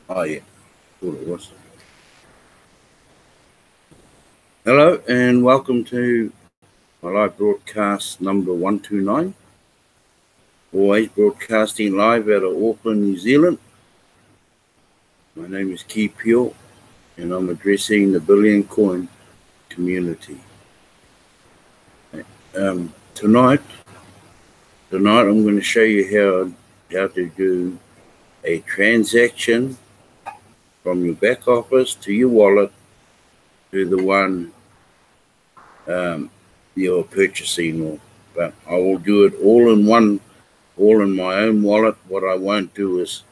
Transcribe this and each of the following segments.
Oh, yeah, thought it was. Hello, and welcome to my live broadcast number 129. Always broadcasting live out of Auckland, New Zealand. My name is Key Pure, and I'm addressing the Billion Coin community. Tonight, I'm going to show you how to do a transaction from your back office to your wallet to the one you're purchasing. But I will do it all in my own wallet. What I won't do is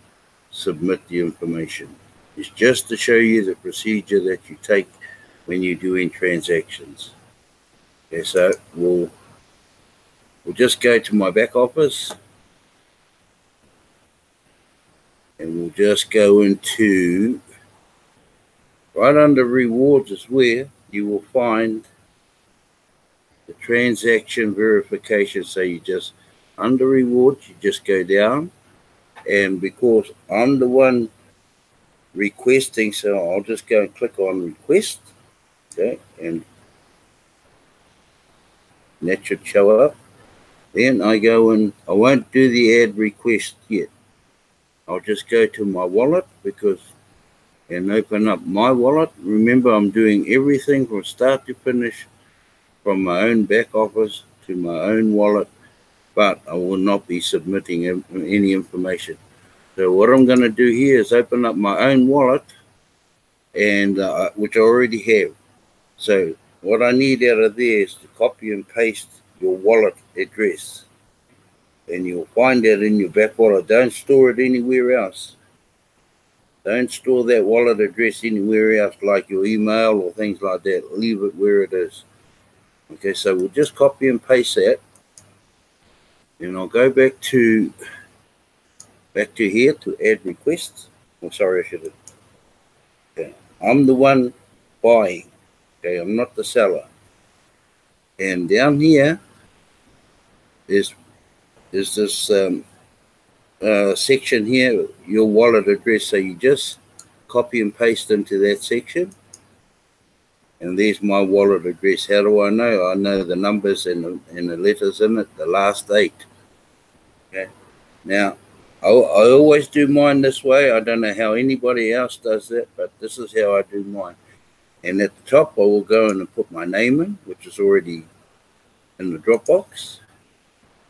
submit the information. It's just to show you the procedure that you take when you're doing transactions. Okay, so we'll just go to my back office and we'll just go into right under rewards is where you will find the transaction verification. So you just under rewards, you just go down, and because I'm the one requesting, so I'll just go and click on request. Okay, and that should show up. Then I go and I won't do the add request yet. I'll just go to my wallet and open up my wallet. Remember, I'm doing everything from start to finish from my own back office to my own wallet, but I will not be submitting any information. So what I'm going to do here is open up my own wallet, and which I already have. So what I need out of there is to copy and paste your wallet address, and you'll find that in your back wallet. Don't store it anywhere else. Don't store that wallet address anywhere else, like your email or things like that. Leave it where it is. Okay, so we'll just copy and paste that, and I'll go back to here to add requests. I'm sorry, I should have. Okay, I'm the one buying. Okay, I'm not the seller. And down here is this section here, your wallet address. So you just copy and paste into that section. And there's my wallet address. How do I know? I know the numbers and the letters in it, the last 8. Okay. Now, I always do mine this way. I don't know how anybody else does that, but this is how I do mine. And at the top, I will go in and put my name in, which is already in the Dropbox,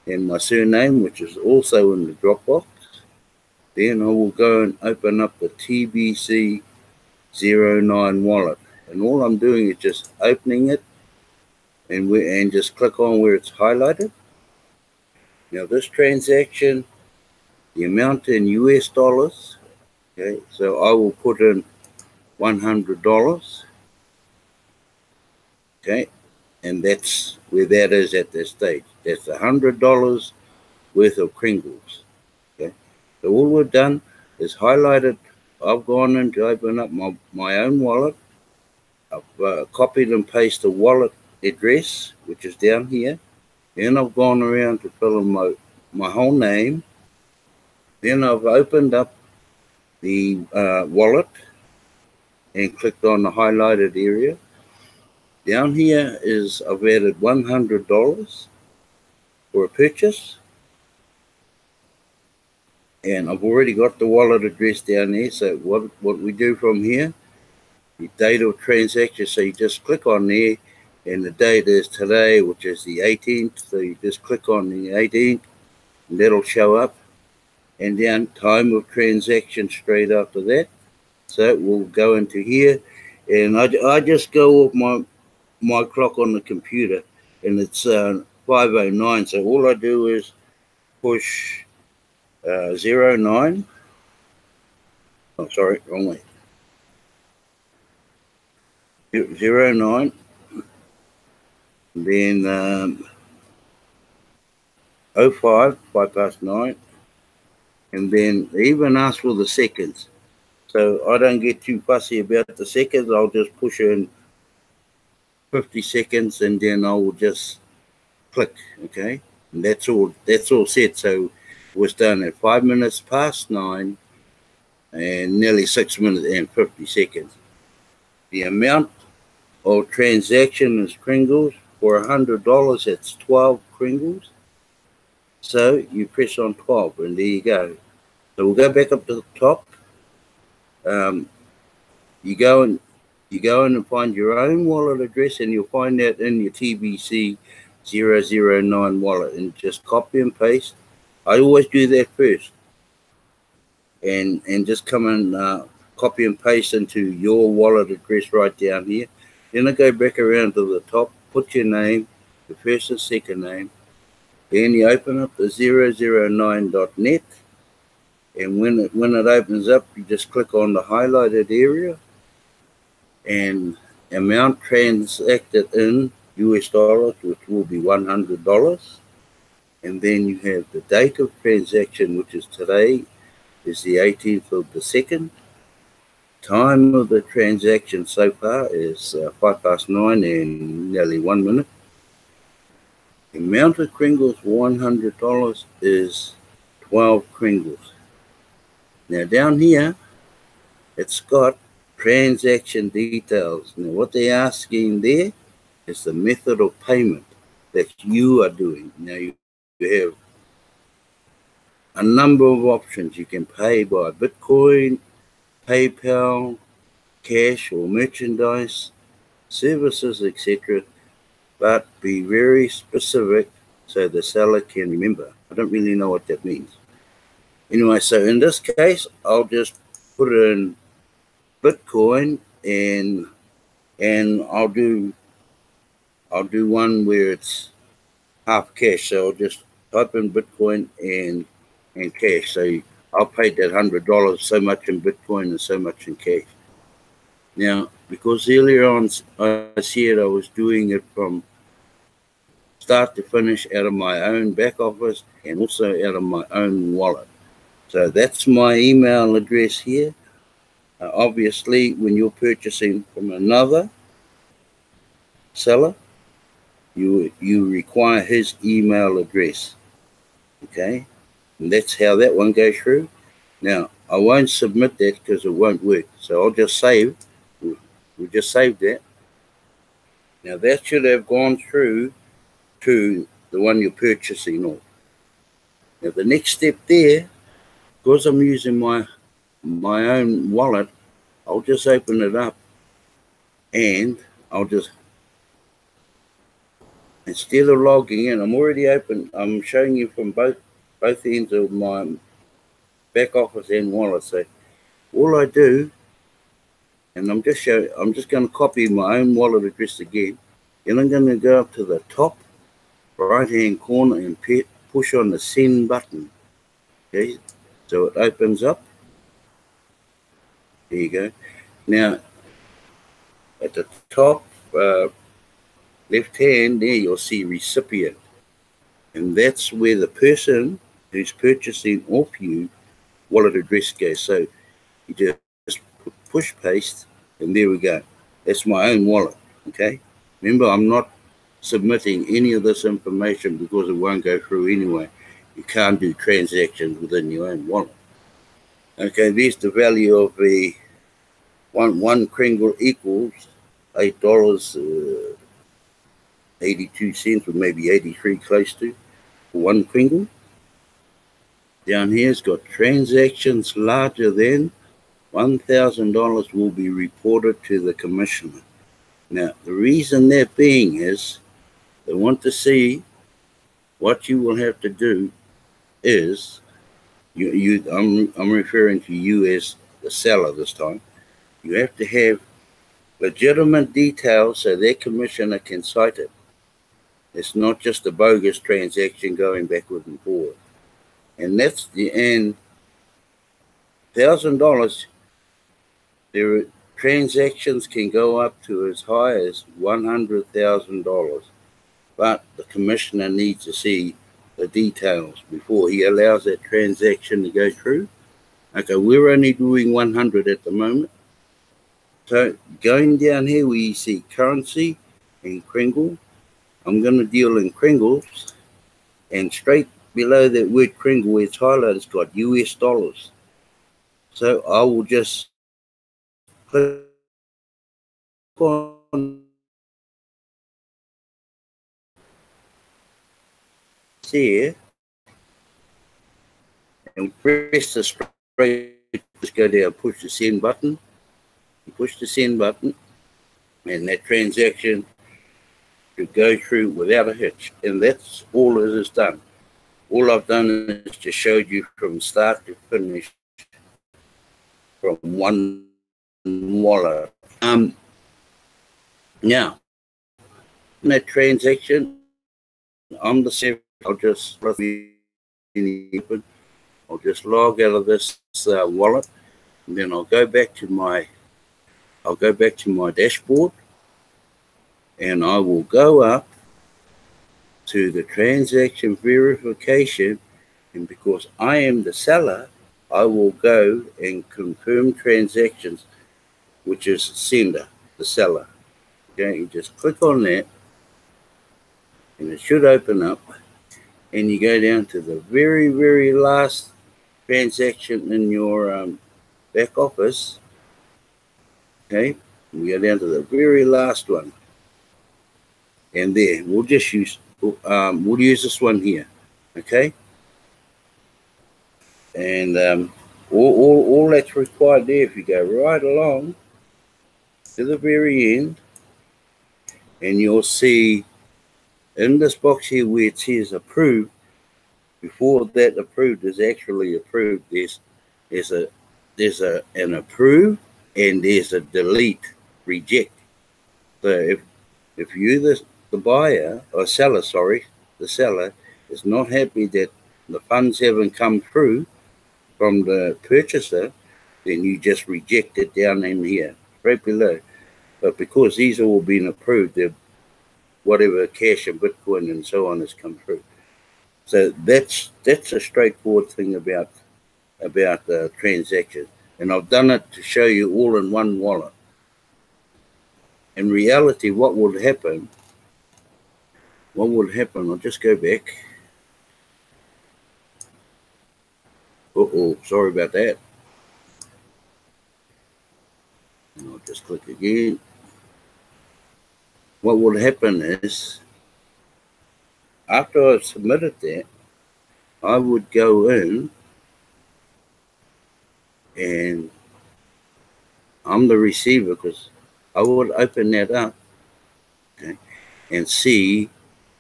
and my surname, which is also in the Dropbox. Then I will go and open up the TBC 09 wallet. And all I'm doing is just opening it and just click on where it's highlighted. Now this transaction, the amount in US dollars, okay, so I will put in $100, okay, and that's where that is at this stage. That's $100 worth of Kringles, okay. So all we've done is highlighted. I've gone in to open up my own wallet. I've copied and pasted the wallet address, which is down here. Then I've gone around to fill in my whole name. Then I've opened up the wallet and clicked on the highlighted area. Down here is I've added $100 for a purchase. And I've already got the wallet address down there. So what we do from here, the date of transaction, so you just click on there, and the date is today, which is the 18th. So you just click on the 18th, and that'll show up. And then time of transaction straight after that. So we'll go into here, and I just go off my clock on the computer, and it's 5:09. So all I do is push 09. Oh, sorry, wrong way. 09. Then 05, 9, and then they even ask for the seconds. So I don't get too fussy about the seconds. I'll just push in 50 seconds, and then I will just click, okay? And that's all set. So it was done at 5 minutes past 9, and nearly 6 minutes and 50 seconds. The amount of transaction is Kringles. For $100, it's 12 Kringles. So you press on 12, and there you go. So we'll go back up to the top. You go in and find your own wallet address, and you'll find that in your TBC 009 wallet, and just copy and paste. I always do that first, and just come and copy and paste into your wallet address right down here. Then I go back around to the top, put your name, the first and second name. Then you open up the 009.net, and when it opens up, you just click on the highlighted area, and amount transacted in US dollars, which will be $100. And then you have the date of transaction, which is today, is the 18th of the 2nd. Time of the transaction so far is 9:05 and nearly 1 minute. The amount of Kringles for $100 is 12 Kringles. Now down here, it's got transaction details. Now what they're asking there is the method of payment that you are doing. Now you have a number of options. You can pay by Bitcoin, PayPal, cash or merchandise, services, etc. But be very specific so the seller can remember. I don't really know what that means. Anyway, so in this case, I'll just put in Bitcoin, and I'll do one where it's half cash. So I'll just type in Bitcoin and cash. So I'll pay that $100, so much in Bitcoin and so much in cash. Now, because earlier on I said I was doing it from start to finish out of my own back office and also out of my own wallet. So that's my email address here. Obviously, when you're purchasing from another seller, you require his email address. Okay, and that's how that one goes through. Now, I won't submit that because it won't work. So I'll just save. We'll just save that. Now that should have gone through to the one you're purchasing of. Now the next step there, because I'm using my own wallet, I'll just open it up, and I'll just, instead of logging in, I'm already open. I'm showing you from both ends of my back office and wallet. So all I do, and I'm just going to copy my own wallet address again. Then I'm going to go up to the top right-hand corner and push on the send button. Okay, so it opens up. There you go. Now, at the top left hand there, you'll see recipient. And that's where the person who's purchasing off you wallet address goes. So you just push paste, and there we go. That's my own wallet. Okay. Remember, I'm not submitting any of this information because it won't go through anyway. You can't do transactions within your own wallet. Okay, there's the value of a one Kringle equals $8.82 or maybe 83 close to for one Kringle. Down here it's got transactions larger than $1,000 will be reported to the commissioner. Now the reason that being is they want to see what you will have to do is I'm referring to you as the seller this time. You have to have legitimate details so their commissioner can cite it. It's not just a bogus transaction going backward and forward. And that's the end. $1,000, their transactions can go up to as high as $100,000. But the commissioner needs to see the details before he allows that transaction to go through. Okay, we're only doing 100 at the moment. So going down here where you see currency and Kringle, I'm going to deal in Kringles, and straight below that word Kringle where it's highlighted, it's got US dollars. So I will just click on here and press the spray. Just go down, push the send button, push the send button, and that transaction should go through without a hitch. And that's all it has done. All I've done is just showed you from start to finish from one wallet. Now, in that transaction, I'm the server. I'll just log out of this wallet, and then I'll go back to my dashboard, and I will go up to the transaction verification, and because I am the seller, I will go and confirm transactions, which is sender, the seller. Okay, you just click on that, and it should open up, and you go down to the very, very last transaction in your back office. Okay, we go down to the very last one, and there we'll just use this one here. Okay, and all that's required there, if you go right along to the very end, and you'll see in this box here where it says approved, before that approved is actually approved, there's an approve and there's a delete, reject. So if you the buyer or seller, sorry, the seller is not happy that the funds haven't come through from the purchaser, then you just reject it down in here, right below. But because these have all been approved, whatever cash and Bitcoin and so on has come through. So that's a straightforward thing about the transaction. And I've done it to show you all in one wallet. In reality, what would happen, I'll just go back. Sorry about that. And I'll just click again. What will happen is, after I've submitted that, I would go in, and I'm the receiver because I would open that up, okay, and see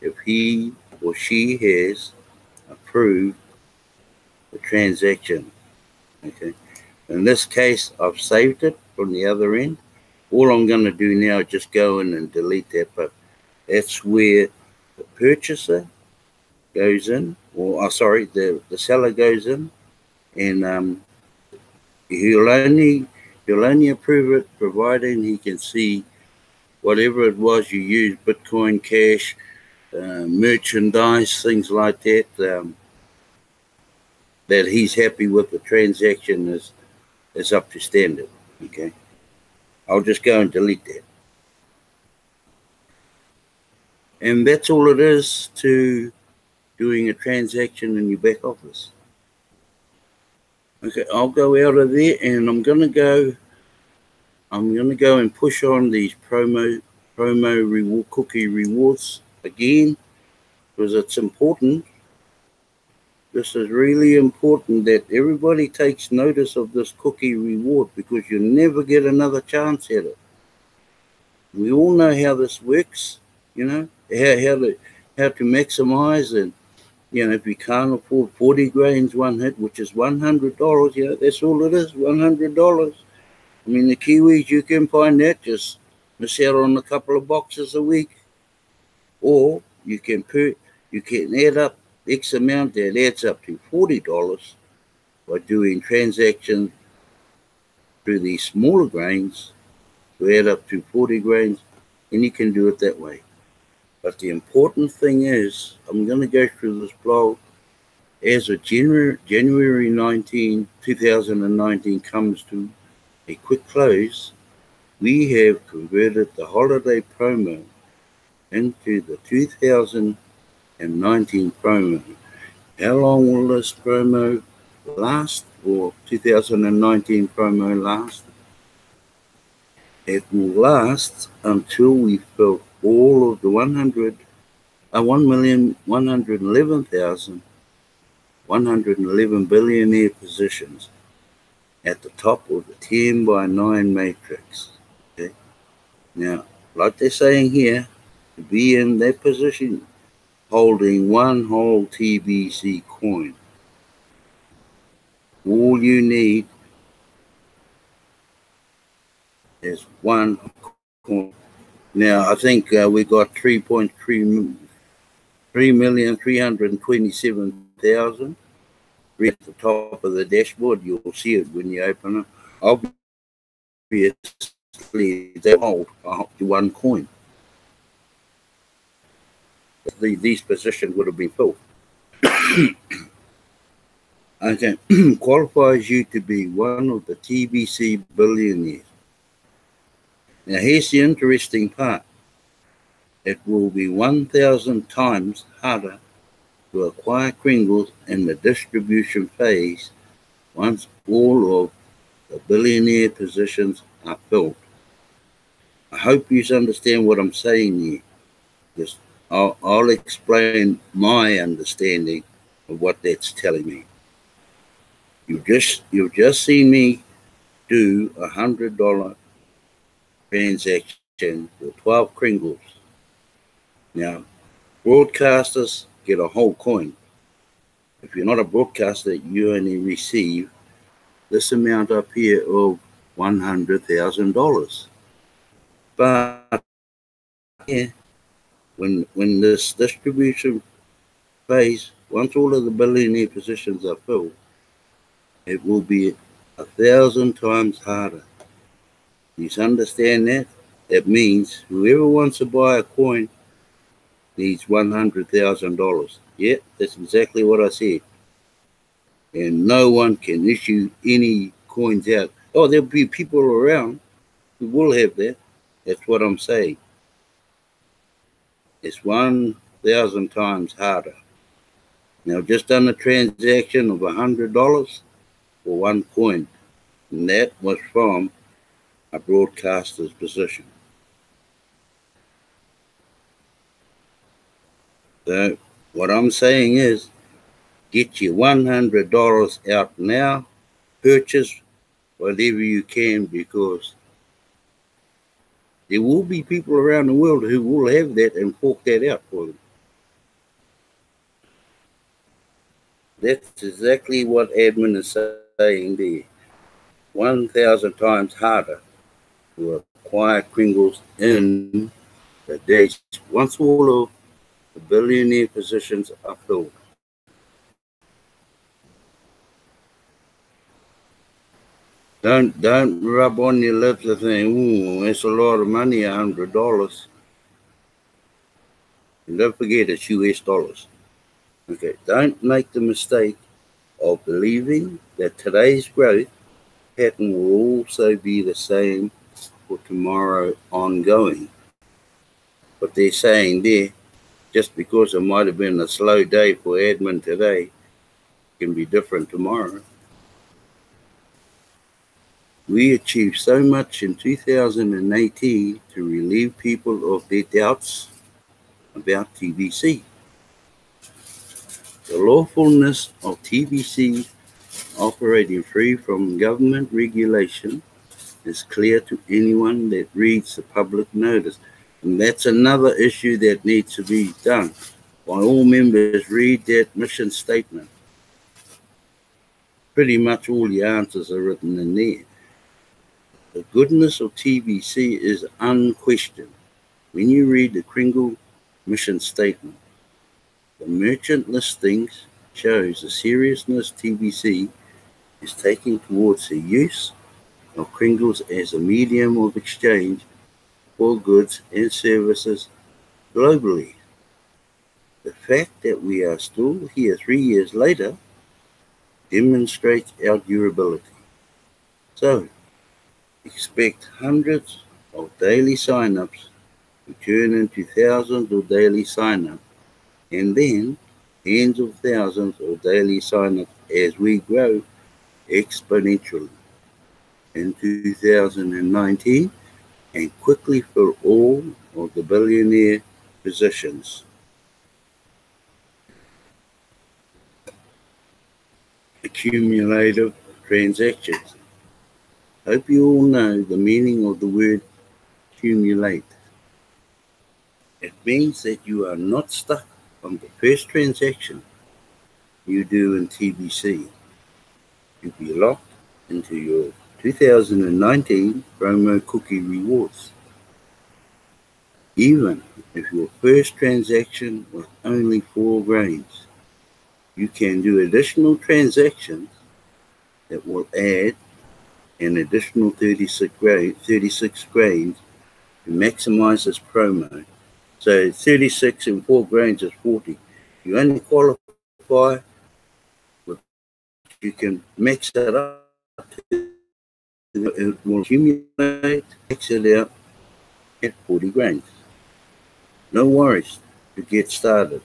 if he or she has approved the transaction. Okay. In this case, I've saved it from the other end. All I'm going to do now is just go in and delete that, but that's where the purchaser goes in, or the seller goes in, and he'll only approve it providing he can see whatever it was you used, Bitcoin, cash, merchandise, things like that, that he's happy with the transaction is up to standard. Okay, I'll just go and delete that. And that's all it is to doing a transaction in your back office. Okay, I'll go out of there, and I'm gonna go and push on these promo reward cookie rewards again, because it's important. This is really important that everybody takes notice of this cookie reward, because you never get another chance at it. We all know how this works, you know, how to maximize, and you know, if you can't afford 40 grains one hit, which is $100, you know, that's all it is, $100. I mean, the Kiwis, you can find that, just miss out on a couple of boxes a week, or you can add up X amount that adds up to $40 by doing transactions through these smaller grains to add up to 40 grains, and you can do it that way. But the important thing is, I'm going to go through this blog as of January 19, 2019 comes to a quick close. We have converted the holiday promo into the 2019 promo. How long will this promo last? or 2019 promo last. It will last until we fill all of the 1,111,111 billionaire positions at the top of the 10 by 9 matrix. Okay? Now, like they're saying here, to be in that position, holding one whole TBC coin, all you need is one coin. Now, I think we got 3,327,000 right at the top of the dashboard. You'll see it when you open it. Obviously, they hold one coin. These positions would have been filled. Okay, qualifies you to be one of the TBC billionaires. Now, here's the interesting part. It will be 1,000 times harder to acquire Kringles in the distribution phase once all of the billionaire positions are filled. I hope you understand what I'm saying here. Just, I'll explain my understanding of what that's telling me. You've just seen me do $100 transaction for 12 Kringles. Now, broadcasters get a whole coin. If you're not a broadcaster, you only receive this amount up here of $100,000. But yeah, when this distribution phase, once all of the billionaire positions are filled, it will be 1,000 times harder. You understand that? That means whoever wants to buy a coin needs $100,000. Yeah, that's exactly what I said. And no one can issue any coins out. Oh, there'll be people around who will have that. That's what I'm saying. It's 1,000 times harder. Now, just done a transaction of $100 for one coin, and that was from a broadcaster's position. So, what I'm saying is, get your $100 out now, purchase whatever you can, because there will be people around the world who will have that and fork that out for them. That's exactly what admin is saying there. 1,000 times harder to acquire Kringles in the days once all of the billionaire positions are filled. Don't rub on your lips and think, ooh, it's a lot of money, $100. And don't forget it's US dollars. Okay, don't make the mistake of believing that today's growth pattern will also be the same for tomorrow ongoing. What they're saying there, just because it might have been a slow day for admin today, can be different tomorrow. We achieved so much in 2018 to relieve people of their doubts about TBC. The lawfulness of TBC operating free from government regulation is clear to anyone that reads the public notice. And that's another issue that needs to be done. By all members, read that mission statement. Pretty much all the answers are written in there. The goodness of TBC is unquestioned. When you read the Kringle mission statement, the merchant listings shows the seriousness TBC is taking towards the use of Kringles as a medium of exchange for goods and services globally. The fact that we are still here 3 years later demonstrates our durability. So, expect hundreds of daily sign-ups to turn into thousands of daily sign-ups, and then tens of thousands of daily sign-ups as we grow exponentially in 2019 and quickly fill all of the billionaire positions. Accumulative transactions. Hope you all know the meaning of the word accumulate. It means that you are not stuck on the first transaction you do in TBC. You'll be locked into your 2019 promo cookie rewards. Even if your first transaction was only 4 grains, you can do additional transactions that will add an additional 36 grains to maximize this promo. So 36 and 4 grains is 40. You only qualify with, you can max it up to, it will accumulate, max it out at 40 grains. No worries to get started.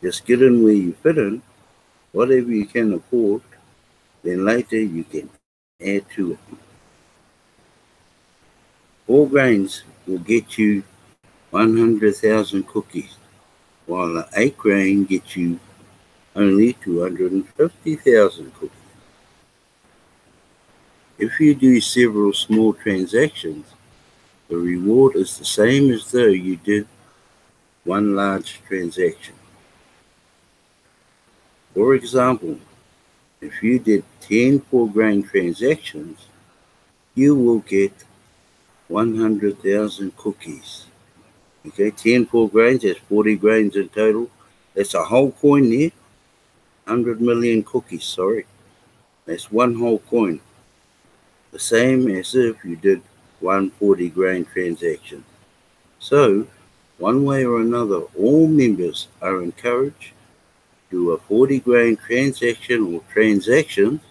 Just get in where you fit in, whatever you can afford, then later you can add to it. 4 grains will get you 100,000 cookies, while the 8 grain gets you only 250,000 cookies. If you do several small transactions, the reward is the same as though you did one large transaction. For example, if you did 10 4-grain transactions, you will get 100,000 cookies. Okay, 10 4 grains, that's 40 grains in total. That's a whole coin there. 100 million cookies, sorry. That's one whole coin. The same as if you did one 40-grain transaction. So, one way or another, all members are encouraged to do a 40-grain transaction or transactions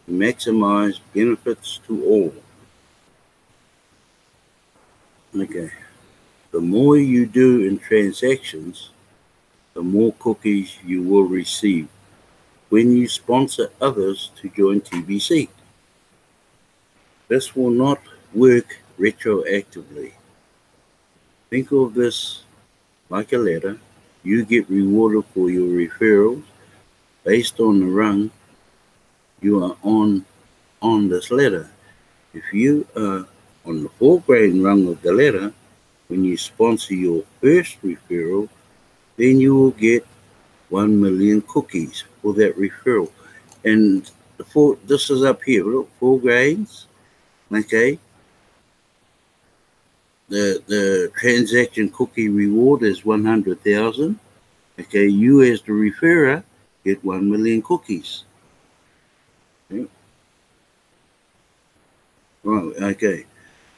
to maximize benefits to all. Okay. The more you do in transactions, the more cookies you will receive when you sponsor others to join TBC. This will not work retroactively. Think of this like a ladder. You get rewarded for your referrals based on the rung you are on this ladder. If you are on the 4-grain rung of the ladder, when you sponsor your first referral, then you will get 1 million cookies for that referral. And this is up here, look, 4 grains, okay? The transaction cookie reward is 100,000. Okay, you as the referrer get 1 million cookies. Okay. Right, okay.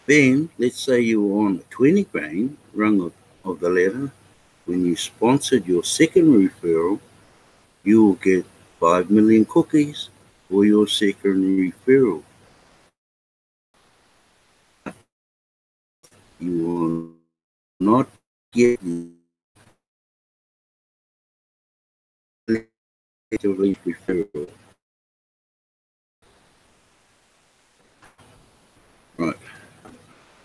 Then, let's say you were on a 20-grain rung of the ladder. When you sponsored your second referral, you will get 5 million cookies for your second referral. You will not get referral. Right.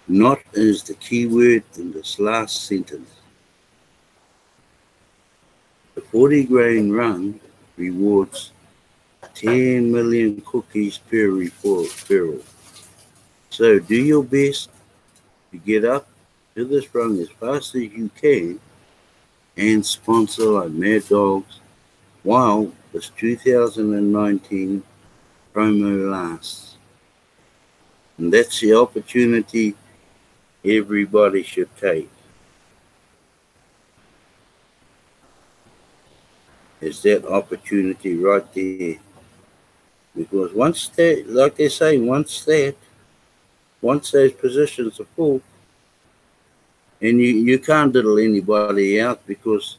Not is the key word in this last sentence. The 40-grain rung rewards 10 million cookies per referral. So do your best to get up to this rung as fast as you can and sponsor like mad dogs while this 2019 promo lasts. And that's the opportunity everybody should take. Is that opportunity right there? Because once that, like they say, once those positions are full, and you can't diddle anybody out because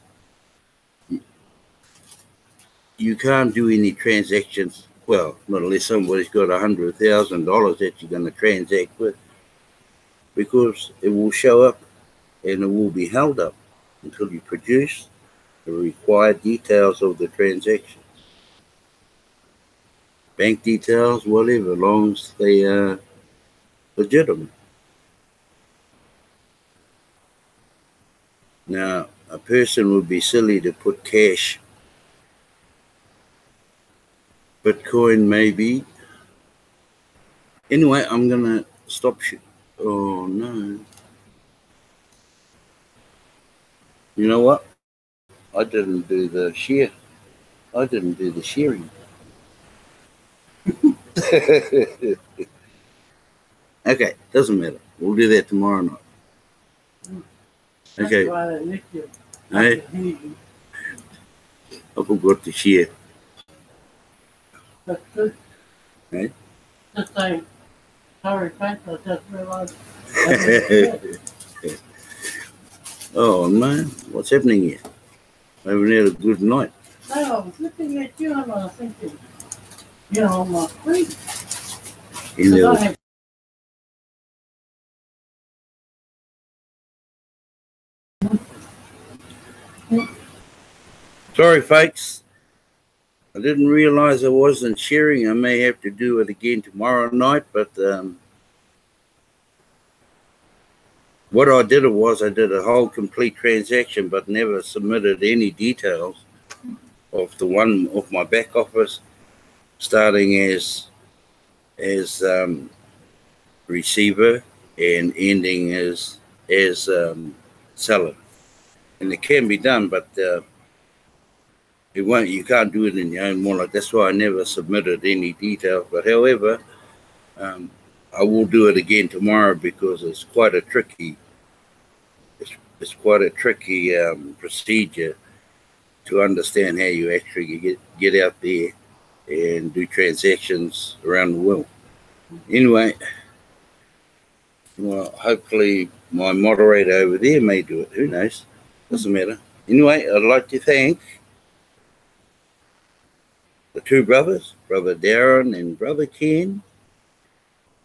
you can't do any transactions. Well, not unless somebody's got $100,000 that you're going to transact with, because it will show up and it will be held up until you produce the required details of the transaction. bank details, whatever, as long as they are legitimate. Now, a person would be silly to put cash. Bitcoin, maybe. Anyway, I'm going to stop. Oh, no. You know what? I didn't do the share. I didn't do the sharing. Okay, doesn't matter. We'll do that tomorrow night. Okay. Hey? I forgot to share. That's good. Hey? Just saying, sorry, thanks, I just realized. Oh, man. What's happening here? I haven't had a good night. No, I was looking at you and I was thinking, you know, on my screen. Sorry, folks. I didn't realize I wasn't sharing. I may have to do it again tomorrow night, but what I did was I did a whole complete transaction, but never submitted any details of the one of my back office, starting as receiver and ending as seller. And it can be done, but it won't. You can't do it in your own wallet. That's why I never submitted any details. But however, I will do it again tomorrow because it's quite a tricky. It's quite a tricky procedure to understand how you actually get out there and do transactions around the world. Anyway, well, hopefully my moderator over there may do it. Who knows? Doesn't matter. Anyway, I'd like to thank the two brothers, Brother Darren and Brother Ken,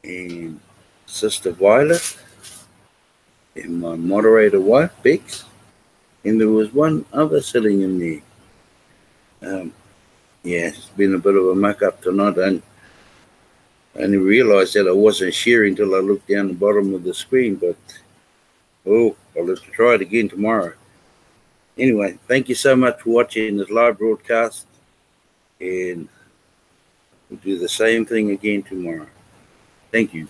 and Sister Violet, and my moderator wife, Bex, and there was one other sitting in there. Yeah, it's been a bit of a muck-up tonight. I only realised that I wasn't sharing until I looked down the bottom of the screen, but, I'll have to try it again tomorrow. Anyway, thank you so much for watching this live broadcast, and we'll do the same thing again tomorrow. Thank you.